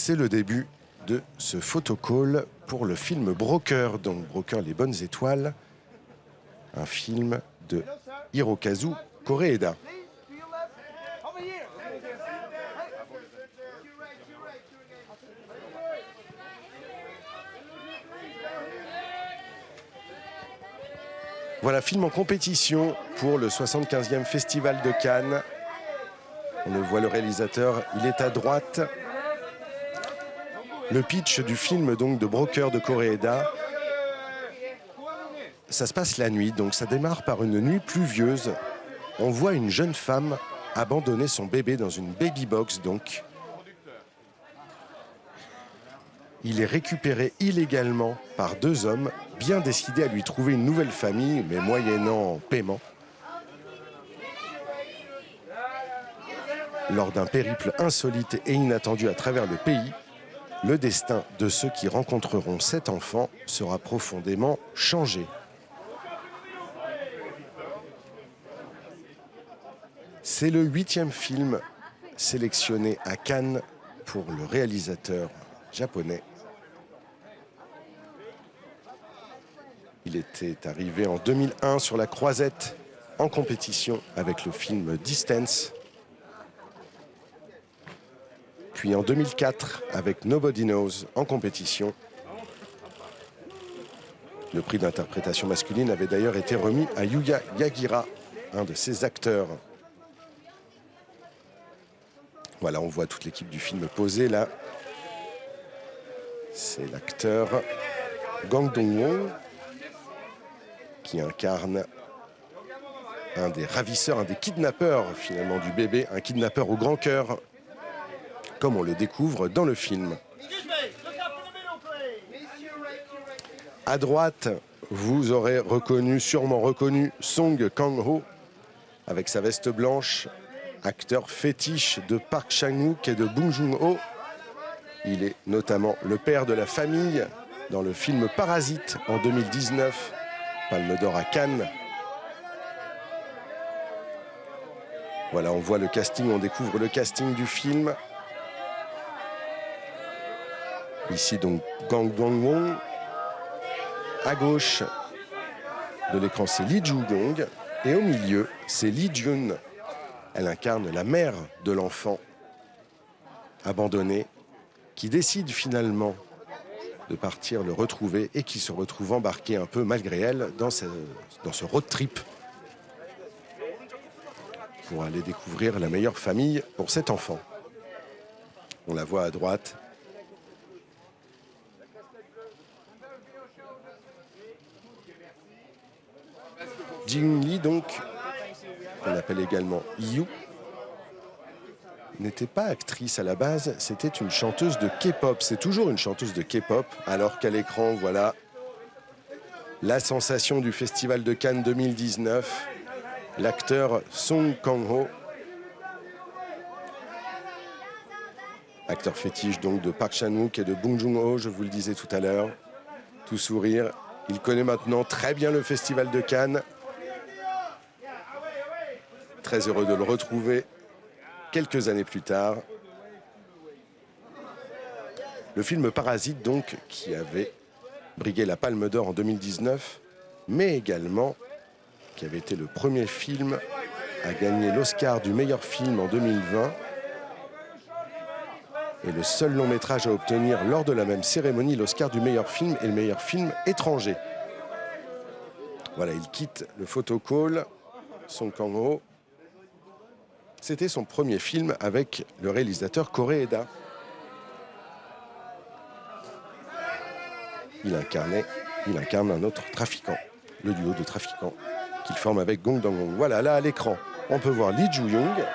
c'est le début de ce photocall pour le film Broker, donc Broker les bonnes étoiles, un film de Hirokazu Koreeda. Voilà, film en compétition pour le 75e Festival de Cannes. On le voit, le réalisateur, il est à droite. Le pitch du film donc de Broker de Koreeda, ça se passe la nuit, donc ça démarre par une nuit pluvieuse. On voit une jeune femme abandonner son bébé dans une baby box, donc. Il est récupéré illégalement par deux hommes, bien décidés à lui trouver une nouvelle famille, mais moyennant paiement. Lors d'un périple insolite et inattendu à travers le pays, le destin de ceux qui rencontreront cet enfant sera profondément changé. C'est le 8e film sélectionné à Cannes pour le réalisateur japonais. Il était arrivé en 2001 sur la croisette en compétition avec le film Distance. Puis en 2004 avec Nobody Knows en compétition. Le prix d'interprétation masculine avait d'ailleurs été remis à Yuya Yagira, un de ses acteurs. Voilà, on voit toute l'équipe du film posée là. C'est l'acteur Gang Dong-won qui incarne un des ravisseurs, un des kidnappeurs finalement du bébé, un kidnappeur au grand cœur, comme on le découvre dans le film. À droite, vous aurez sûrement reconnu Song Kang-ho, avec sa veste blanche, acteur fétiche de Park Chan-wook et de Bong Joon-ho. Il est notamment le père de la famille dans le film Parasite en 2019, Palme d'Or à Cannes. Voilà, on voit le casting, on découvre le casting du film. Ici donc Gang Dong-won. À gauche de l'écran, c'est Lee Joo-young. Et au milieu, c'est Lee Jun. Elle incarne la mère de l'enfant abandonné qui décide finalement de partir le retrouver et qui se retrouve embarquée un peu malgré elle dans ce road trip pour aller découvrir la meilleure famille pour cet enfant. On la voit à droite. Jin Lee, donc, qu'on appelle également Yu, n'était pas actrice à la base, c'était une chanteuse de K-pop. C'est toujours une chanteuse de K-pop, alors qu'à l'écran, voilà, la sensation du Festival de Cannes 2019, l'acteur Song Kang-ho, acteur fétiche donc de Park Chan-wook et de Bong Joon-ho, je vous le disais tout à l'heure, tout sourire. Il connaît maintenant très bien le Festival de Cannes. Très heureux de le retrouver quelques années plus tard. Le film Parasite, donc, qui avait brigué la Palme d'Or en 2019, mais également qui avait été le premier film à gagner l'Oscar du meilleur film en 2020 et le seul long métrage à obtenir lors de la même cérémonie l'Oscar du meilleur film et le meilleur film étranger. Voilà, il quitte le photocall, Song Kang-ho. C'était son premier film avec le réalisateur Koreeda. Il incarne un autre trafiquant, le duo de trafiquants qu'il forme avec Gang Dong-won. Voilà, là à l'écran, on peut voir Lee Joo-young.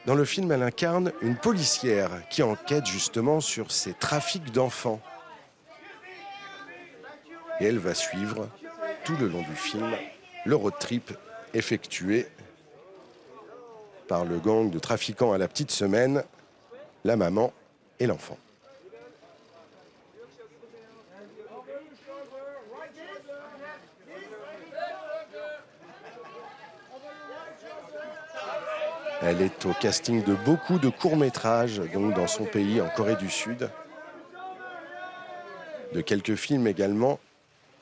Dans le film, elle incarne une policière qui enquête justement sur ces trafics d'enfants. Et elle va suivre tout le long du film le road trip effectué par le gang de trafiquants à la petite semaine, la maman et l'enfant. Elle est au casting de beaucoup de courts-métrages donc dans son pays, en Corée du Sud. De quelques films également,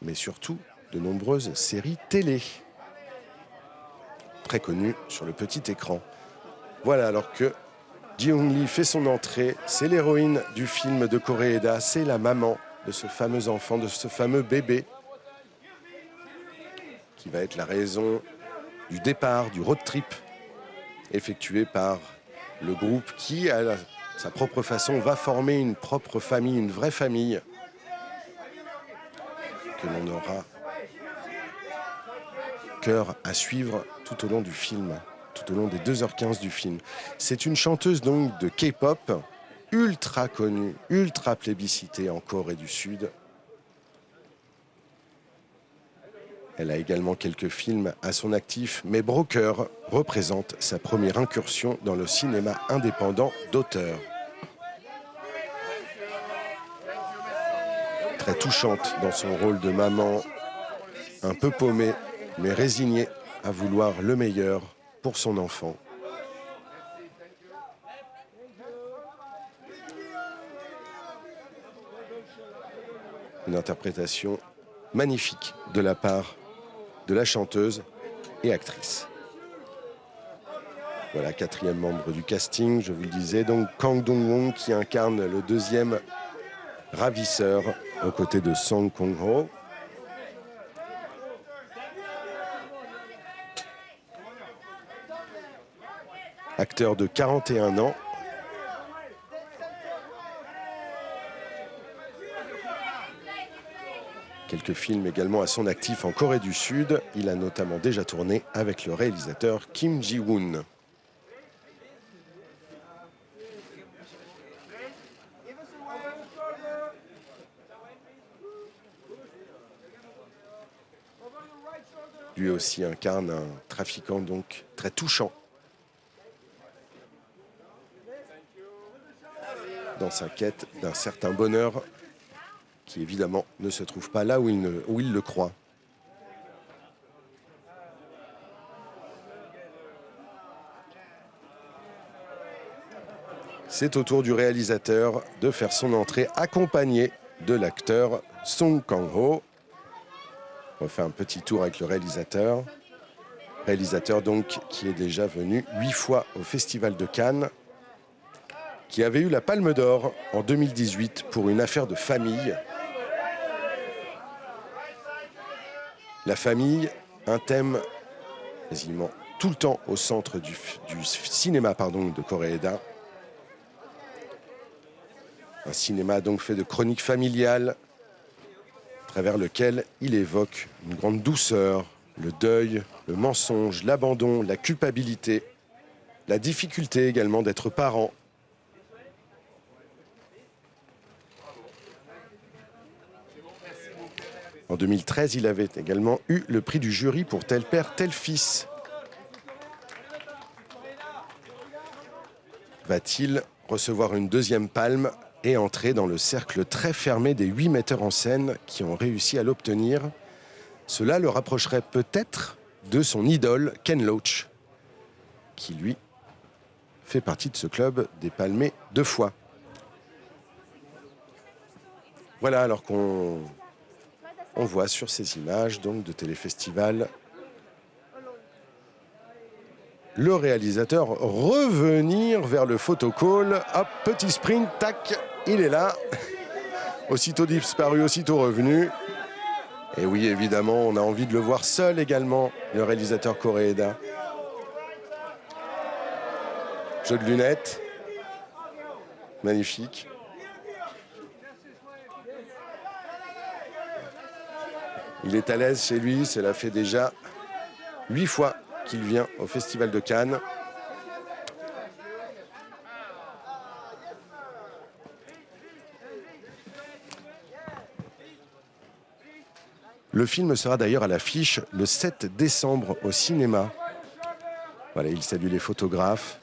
mais surtout de nombreuses séries télé. Très connues sur le petit écran. Voilà, alors que Ji-Hoon Lee fait son entrée, c'est l'héroïne du film de Koreeda, c'est la maman de ce fameux enfant, de ce fameux bébé, qui va être la raison du départ, du road trip, effectué par le groupe qui, à sa propre façon, va former une propre famille, une vraie famille, que l'on aura cœur à suivre tout au long du film, tout au long des 2h15 du film. C'est une chanteuse donc de K-pop, ultra connue, ultra plébiscitée en Corée du Sud. Elle a également quelques films à son actif, mais Broker représente sa première incursion dans le cinéma indépendant d'auteur. Très touchante dans son rôle de maman, un peu paumée, mais résignée à vouloir le meilleur pour son enfant. Une interprétation magnifique de la part de la chanteuse et actrice. Voilà, 4e membre du casting, je vous le disais, donc Kang Dong-won qui incarne le 2e ravisseur aux côtés de Song Kong-ho. Acteur de 41 ans. Quelques films également à son actif en Corée du Sud. Il a notamment déjà tourné avec le réalisateur Kim Ji-woon. Lui aussi incarne un trafiquant donc très touchant dans sa quête d'un certain bonheur qui évidemment ne se trouve pas là où il le croit. C'est au tour du réalisateur de faire son entrée accompagné de l'acteur Song Kang-ho. On va faire un petit tour avec le réalisateur. Réalisateur donc qui est déjà venu 8 fois au Festival de Cannes, qui avait eu la Palme d'Or en 2018 pour Une affaire de famille. La famille, un thème quasiment tout le temps au centre du cinéma de Koreeda. Un cinéma donc fait de chroniques familiales, à travers lequel il évoque une grande douceur, le deuil, le mensonge, l'abandon, la culpabilité, la difficulté également d'être parent. En 2013, il avait également eu le prix du jury pour Tel père, tel fils. Va-t-il recevoir une 2e palme et entrer dans le cercle très fermé des 8 metteurs en scène qui ont réussi à l'obtenir? Cela le rapprocherait peut-être de son idole Ken Loach, qui lui fait partie de ce club des palmés 2 fois. Voilà, alors qu'on voit sur ces images donc de téléfestival le réalisateur revenir vers le photocall. Hop, petit sprint, tac, il est là. Aussitôt disparu, aussitôt revenu. Et oui, évidemment, on a envie de le voir seul également, le réalisateur Koreeda. Jeu de lunettes. Magnifique. Il est à l'aise chez lui, cela fait déjà 8 fois qu'il vient au Festival de Cannes. Le film sera d'ailleurs à l'affiche le 7 décembre au cinéma. Voilà, il salue les photographes.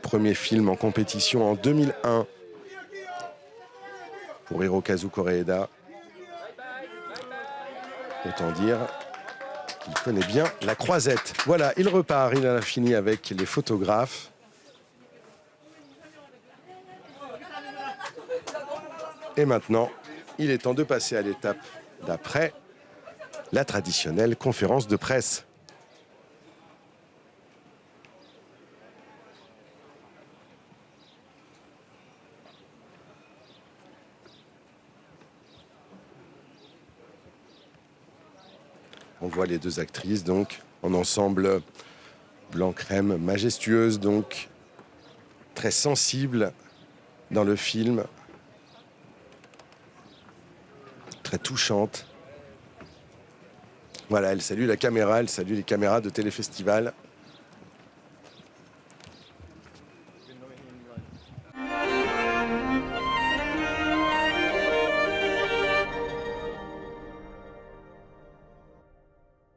Premier film en compétition en 2001 pour Hirokazu Koreeda. Autant dire Il connaît bien la croisette. Voilà, il repart, il en a fini avec les photographes. Et maintenant, il est temps de passer à l'étape d'après, la traditionnelle conférence de presse. On voit les deux actrices donc en ensemble blanc crème, majestueuse donc, très sensible dans le film, très touchante. Voilà, elle salue la caméra, elle salue les caméras de Téléfestival.